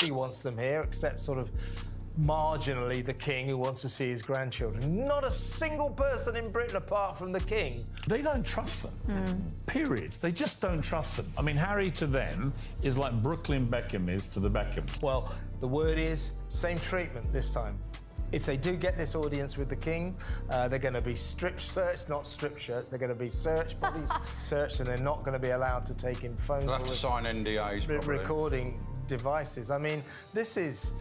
Nobody wants them here except sort of marginally the king who wants to see his grandchildren. Not a single person in Britain apart from the king. They don't trust them, period. They just don't trust them. I mean, Harry to them is like Brooklyn Beckham is to the Beckhams. Well, the word is same treatment this time. If they do get this audience with the king, they're going to be strip searched, not strip shirts. They're going to be searched, bodies searched, and they're not going to be allowed to take in phones They'll have to sign NDAs, probably. Recording devices. I mean, this is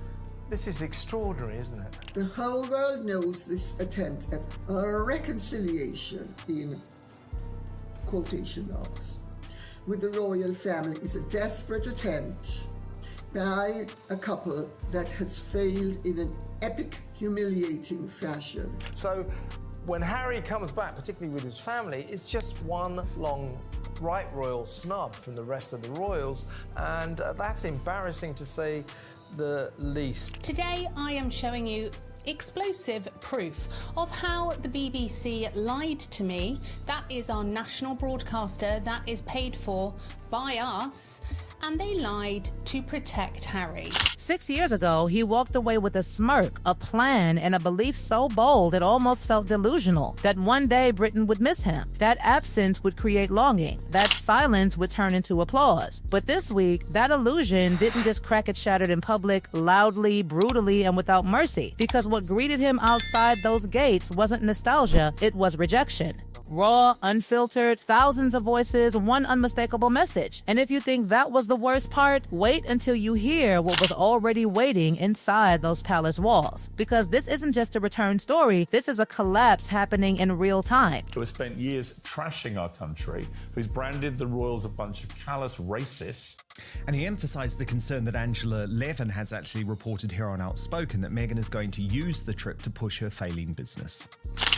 extraordinary, isn't it? The whole world knows this attempt at a reconciliation, in quotation marks, with the royal family is a desperate attempt by a couple that has failed in an epic, humiliating fashion. So when Harry comes back, particularly with his family, it's just one long right royal snub from the rest of the royals, and that's embarrassing to say the least. Today I am showing you explosive proof of how the BBC lied to me. That is our national broadcaster that is paid for by us, and they lied to protect Harry. 6 years ago, he walked away with a smirk, a plan, and a belief so bold it almost felt delusional that one day Britain would miss him. That absence would create longing. That silence would turn into applause. But this week, that illusion didn't just crack its shattered in public, loudly, brutally, and without mercy. Because what greeted him outside those gates wasn't nostalgia, it was rejection. Raw, unfiltered, thousands of voices, one unmistakable message. And if you think that was the worst part, wait until you hear what was already waiting inside those palace walls. Because this isn't just a return story, this is a collapse happening in real time. Who has spent years trashing our country, who's branded the royals a bunch of callous racists. And he emphasised the concern that Angela Levin has actually reported here on Outspoken, that Meghan is going to use the trip to push her failing business.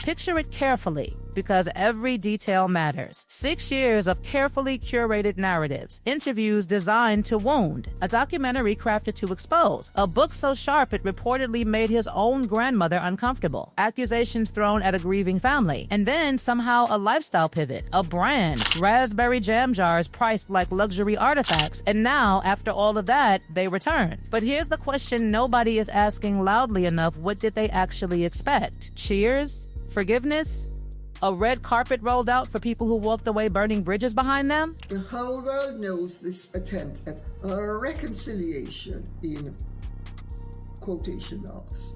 Picture it carefully, because every detail matters. 6 years of carefully curated narratives, interviews designed to wound, a documentary crafted to expose, a book so sharp it reportedly made his own grandmother uncomfortable, accusations thrown at a grieving family, and then somehow a lifestyle pivot, a brand, raspberry jam jars priced like luxury artifacts, and now, after all of that, they return. But here's the question nobody is asking loudly enough: what did they actually expect? Cheers? Forgiveness? A red carpet rolled out for people who walked away burning bridges behind them? The whole world knows this attempt at a reconciliation, in quotation marks,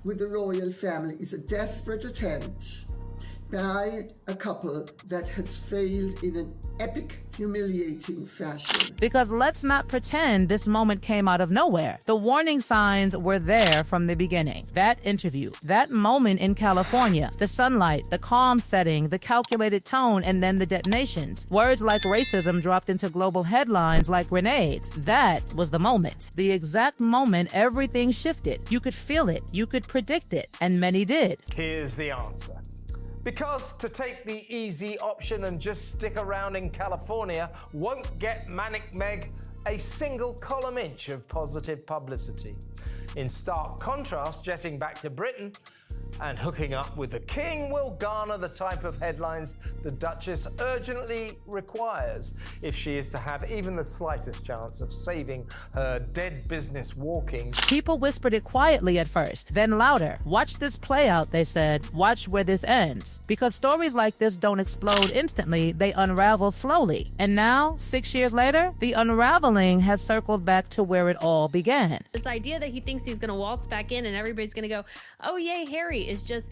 with the royal family is a desperate attempt by a couple that has failed in an epic, humiliating fashion. Because let's not pretend this moment came out of nowhere. The warning signs were there from the beginning. That interview, that moment in California, the sunlight, the calm setting, the calculated tone, and then the detonations. Words like racism dropped into global headlines like grenades. That was the moment. The exact moment everything shifted. You could feel it, you could predict it, and many did. Here's the answer. Because to take the easy option and just stick around in California won't get Manic Meg a single column inch of positive publicity. In stark contrast, jetting back to Britain and hooking up with the king will garner the type of headlines the Duchess urgently requires if she is to have even the slightest chance of saving her dead business walking. People whispered it quietly at first, then louder. Watch this play out, they said. Watch where this ends. Because stories like this don't explode instantly, they unravel slowly. And now, 6 years later, the unraveling has circled back to where it all began. This idea that he thinks he's gonna waltz back in and everybody's gonna go, oh yay, Harry, is just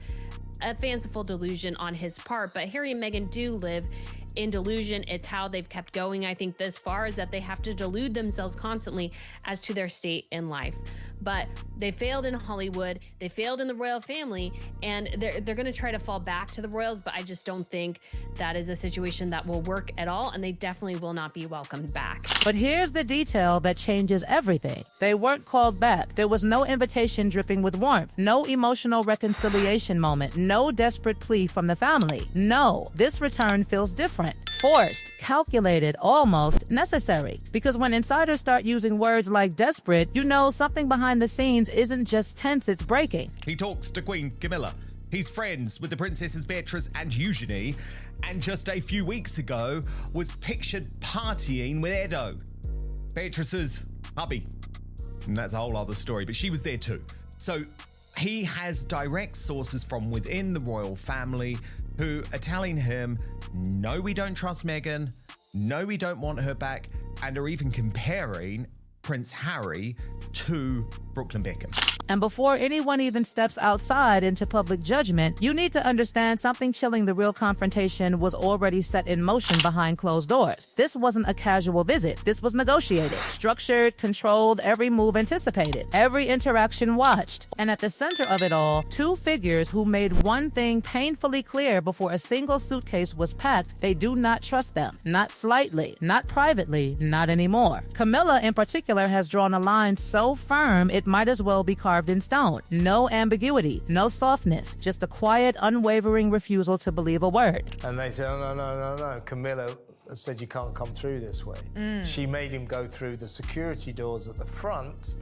a fanciful delusion on his part. But Harry and Meghan do live in delusion. It's how they've kept going, I think, this far, is that they have to delude themselves constantly as to their state in life. But they failed in Hollywood, they failed in the royal family, and they're going to try to fall back to the royals, but I just don't think that is a situation that will work at all, and they definitely will not be welcomed back. But here's the detail that changes everything. They weren't called back. There was no invitation dripping with warmth, no emotional reconciliation moment, no desperate plea from the family. No, this return feels different. Forced, calculated, almost necessary. Because when insiders start using words like desperate, you know something behind the scenes isn't just tense, it's breaking. He talks to Queen Camilla. He's friends with the princesses Beatrice and Eugenie, and just a few weeks ago was pictured partying with Edo, Beatrice's hubby. and that's a whole other story, but she was there too. So he has direct sources from within the royal family who are telling him, no, we don't trust Meghan, no, we don't want her back, and are even comparing Prince Harry to Brooklyn Beckham. And before anyone even steps outside into public judgment, you need to understand something chilling the real confrontation was already set in motion behind closed doors. This wasn't a casual visit. This was negotiated, structured, controlled, every move anticipated, every interaction watched. And at the center of it all, two figures who made one thing painfully clear before a single suitcase was packed: they do not trust them. Not slightly, not privately, not anymore. Camilla in particular has drawn a line so firm it might as well be carved in stone. No ambiguity, no softness, just a quiet, unwavering refusal to believe a word. And they said, oh, no. Camilla said you can't come through this way. She made him go through the security doors at the front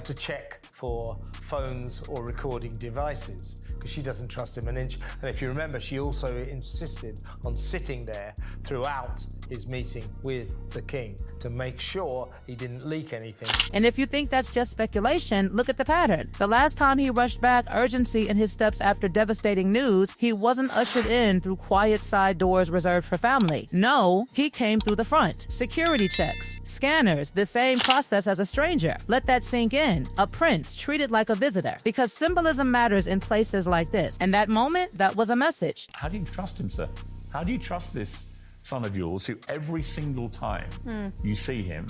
to check for phones or recording devices, because she doesn't trust him an inch. And if you remember, she also insisted on sitting there throughout his meeting with the king to make sure he didn't leak anything. And if you think that's just speculation, look at the pattern. The last time he rushed back urgency in his steps after devastating news, he wasn't ushered in through quiet side doors reserved for family. No, he came through the front. Security checks, scanners, the same process as a stranger. Let that sink in. A prince treated like a visitor, because symbolism matters in places like this. And that moment, that was a message. How do you trust him, sir? How do you trust this son of yours who every single time you see him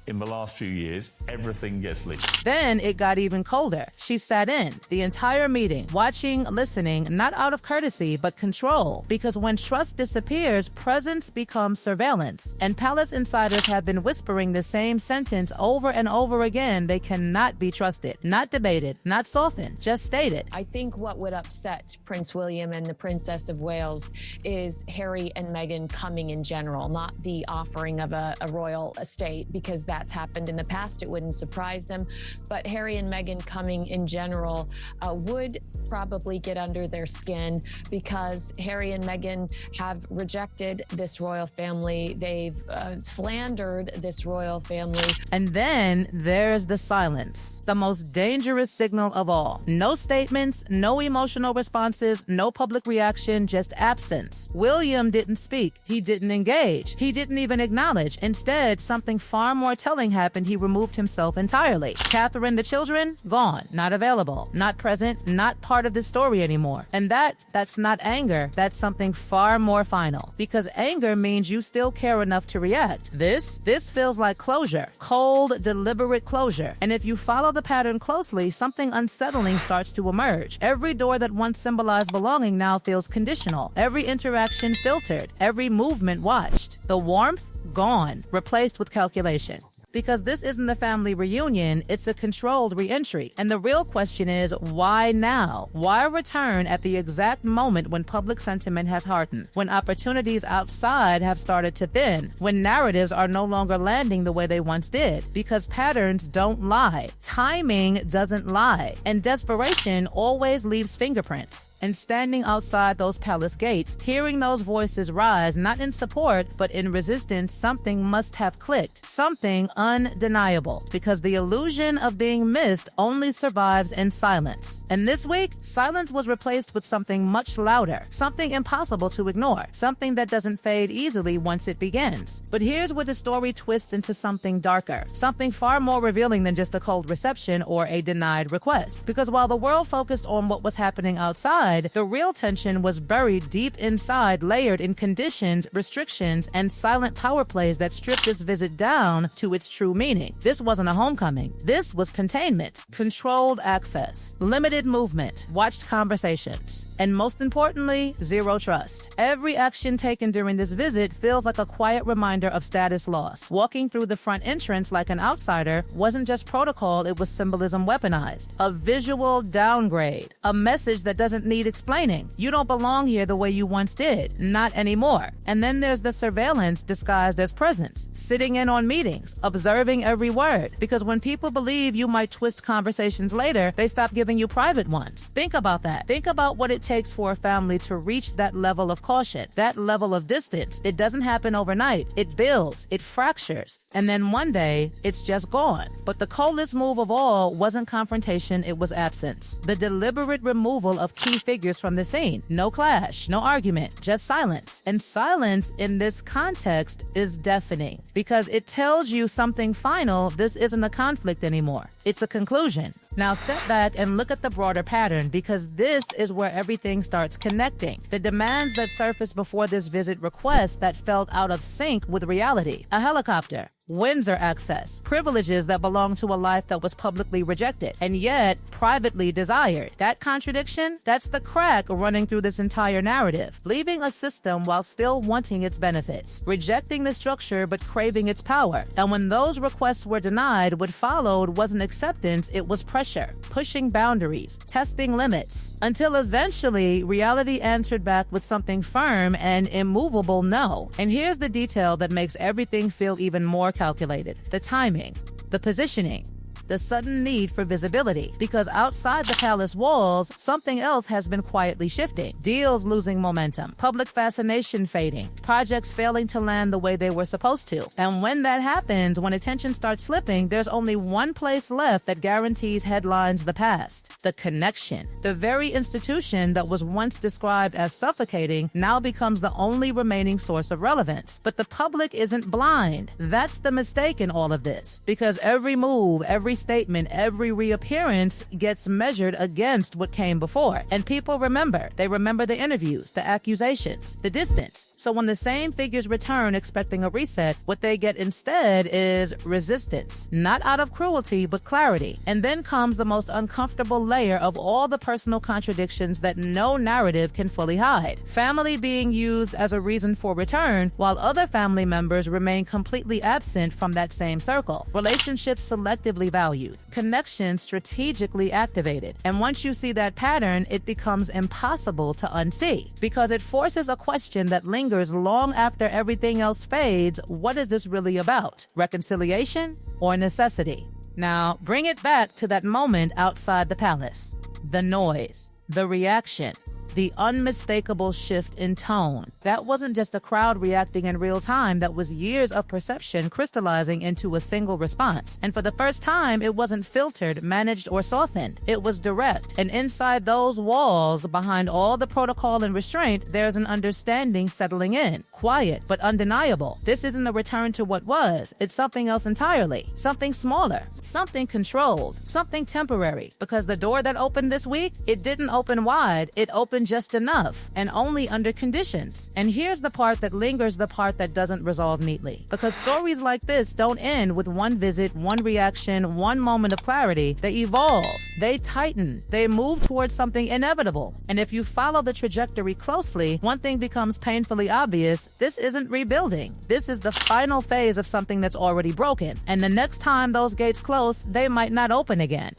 in the last few years, everything gets leaked? Then it got even colder. She sat in the entire meeting, watching, listening, not out of courtesy, but control. Because when trust disappears, presence becomes surveillance. And palace insiders have been whispering the same sentence over and over again: they cannot be trusted. Not debated, not softened, just stated. I think what would upset Prince William and the Princess of Wales is Harry and Meghan coming in general, not the offering of a royal estate, because that's happened in the past. It wouldn't surprise them. But Harry and Meghan coming in general would probably get under their skin, because Harry and Meghan have rejected this royal family. They've slandered this royal family. And then there's the silence, the most dangerous signal of all. No statements, no emotional responses, no public reaction, just absence. William didn't speak. He didn't engage. He didn't even acknowledge. Instead, something far more telling happened. He removed himself entirely. Catherine, the children, gone, not available, not present, not part of the story anymore. And that's not anger. That's something far more final, because anger means you still care enough to react. This feels like closure, cold, deliberate closure. And if you follow the pattern closely, something unsettling starts to emerge. Every door that once symbolized belonging now feels conditional. Every interaction filtered, every movement watched. The warmth gone, replaced with calculation. Because this isn't a family reunion, it's a controlled re-entry. And the real question is, why now? Why return at the exact moment when public sentiment has hardened, when opportunities outside have started to thin, when narratives are no longer landing the way they once did? Because patterns don't lie. Timing doesn't lie. And desperation always leaves fingerprints. And standing outside those palace gates, hearing those voices rise, not in support, but in resistance, something must have clicked. Something undeniable, because the illusion of being missed only survives in silence. And this week, silence was replaced with something much louder, something impossible to ignore, something that doesn't fade easily once it begins. But here's where the story twists into something darker, something far more revealing than just a cold reception or a denied request. Because while the world focused on what was happening outside, the real tension was buried deep inside, layered in conditions, restrictions, and silent power plays that stripped this visit down to its true meaning. This wasn't a homecoming. This was containment, controlled access, limited movement, watched conversations, and most importantly, zero trust. Every action taken during this visit feels like a quiet reminder of status lost. Walking through the front entrance like an outsider wasn't just protocol, it was symbolism weaponized. A visual downgrade. A message that doesn't need explaining. You don't belong here the way you once did. Not anymore. And then there's the surveillance disguised as presence. Sitting in on meetings, observing observing every word. Because when people believe you might twist conversations later, they stop giving you private ones. Think about that. Think about what it takes for a family to reach that level of caution, that level of distance. It doesn't happen overnight. It builds, it fractures, and then one day, it's just gone. But the coldest move of all wasn't confrontation, it was absence. The deliberate removal of key figures from the scene. No clash, no argument, just silence. And silence in this context is deafening because it tells you something final. This isn't a conflict anymore. It's a conclusion. Now step back and look at the broader pattern because this is where everything starts connecting. The demands that surfaced before this visit requests that felt out of sync with reality. A helicopter, Windsor access, privileges that belong to a life that was publicly rejected and yet privately desired. That contradiction, that's the crack running through this entire narrative. Leaving a system while still wanting its benefits, rejecting the structure but craving its power. And when those requests were denied, what followed wasn't acceptance, it was pressure, pushing boundaries, testing limits, until eventually reality answered back with something firm and immovable no. And here's the detail that makes everything feel even more calculated. The timing, the positioning, the sudden need for visibility. Because outside the palace walls, something else has been quietly shifting. Deals losing momentum, public fascination fading, projects failing to land the way they were supposed to. And when that happens, when attention starts slipping, there's only one place left that guarantees headlines the past. The connection. The very institution that was once described as suffocating now becomes the only remaining source of relevance. But the public isn't blind. That's the mistake in all of this. Because every move, every statement, every reappearance gets measured against what came before. And people remember. They remember the interviews, the accusations, the distance. So when the same figures return expecting a reset, what they get instead is resistance. Not out of cruelty, but clarity. And then comes the most uncomfortable layer of all the personal contradictions that no narrative can fully hide. Family being used as a reason for return, while other family members remain completely absent from that same circle. Relationships selectively valued, connections strategically activated. And once you see that pattern, it becomes impossible to unsee because it forces a question that lingers long after everything else fades. What is this really about? Reconciliation or necessity? Now, bring it back to that moment outside the palace. The noise, the reaction, the unmistakable shift in tone. That wasn't just a crowd reacting in real time. That was years of perception crystallizing into a single response. And for the first time, it wasn't filtered, managed, or softened. It was direct. And inside those walls, behind all the protocol and restraint, there's an understanding settling in. Quiet, but undeniable. This isn't a return to what was. It's something else entirely. Something smaller. Something controlled. Something temporary. Because the door that opened this week, it didn't open wide. It opened just enough, and only under conditions. And here's the part that lingers, the part that doesn't resolve neatly. Because stories like this don't end with one visit, one reaction, one moment of clarity. They evolve. They tighten. They move towards something inevitable. And if you follow the trajectory closely, one thing becomes painfully obvious. This isn't rebuilding. This is the final phase of something that's already broken. And the next time those gates close, they might not open again.